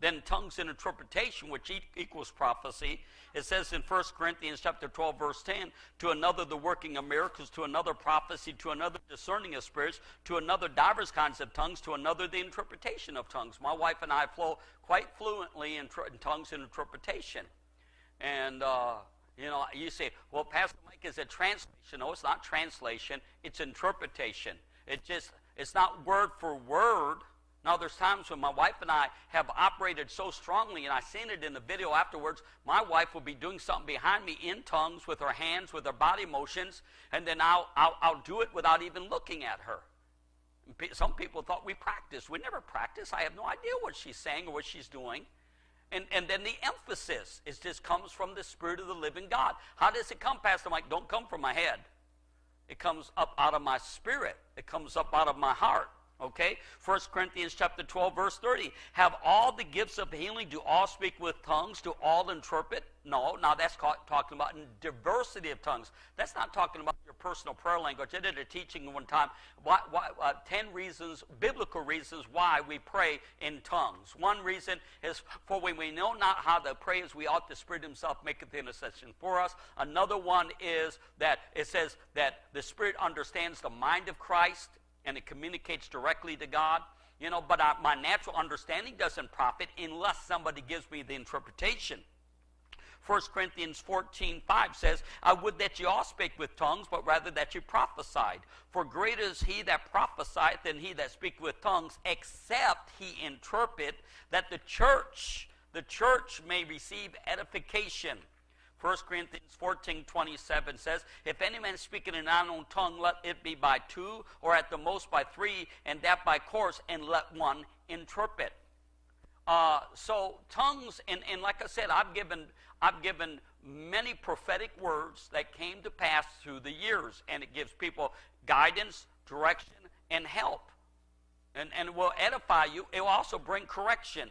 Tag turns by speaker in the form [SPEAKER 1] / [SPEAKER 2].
[SPEAKER 1] Then tongues and interpretation, which equals prophecy. It says in 1 Corinthians chapter 12, verse 10, to another the working of miracles, to another prophecy, to another discerning of spirits, to another divers kinds of tongues, to another the interpretation of tongues. My wife and I flow quite fluently in tongues and interpretation. And, you say, well, Pastor Mike, is it translation? No, it's not translation. It's interpretation. It's not word for word. Now, there's times when my wife and I have operated so strongly, and I seen it in the video afterwards, my wife will be doing something behind me in tongues with her hands, with her body motions, and then I'll do it without even looking at her. Some people thought we practiced. We never practice. I have no idea what she's saying or what she's doing. And then the emphasis just comes from the Spirit of the living God. How does it come, Pastor Mike? Don't come from my head. It comes up out of my spirit. It comes up out of my heart. Okay? 1 Corinthians chapter 12, verse 30. Have all the gifts of healing? Do all speak with tongues? Do all interpret? No. Now that's talking about diversity of tongues. That's not talking about your personal prayer language. I did a teaching one time. 10 reasons, biblical reasons why we pray in tongues. One reason is, for when we know not how to pray as we ought, the Spirit himself maketh intercession for us. Another one is that it says that the Spirit understands the mind of Christ, and it communicates directly to God. But my natural understanding doesn't profit unless somebody gives me the interpretation. 1 Corinthians 14:5 says, I would that ye all spake with tongues, but rather that ye prophesied. For greater is he that prophesieth than he that speaketh with tongues, except he interpret, that the church may receive edification. 1 Corinthians 14:27 says, if any man speak in an unknown tongue, let it be by two, or at the most by three, and that by course, and let one interpret. So tongues, and like I said, I've given many prophetic words that came to pass through the years, and it gives people guidance, direction, and help. And it will edify you. It will also bring correction.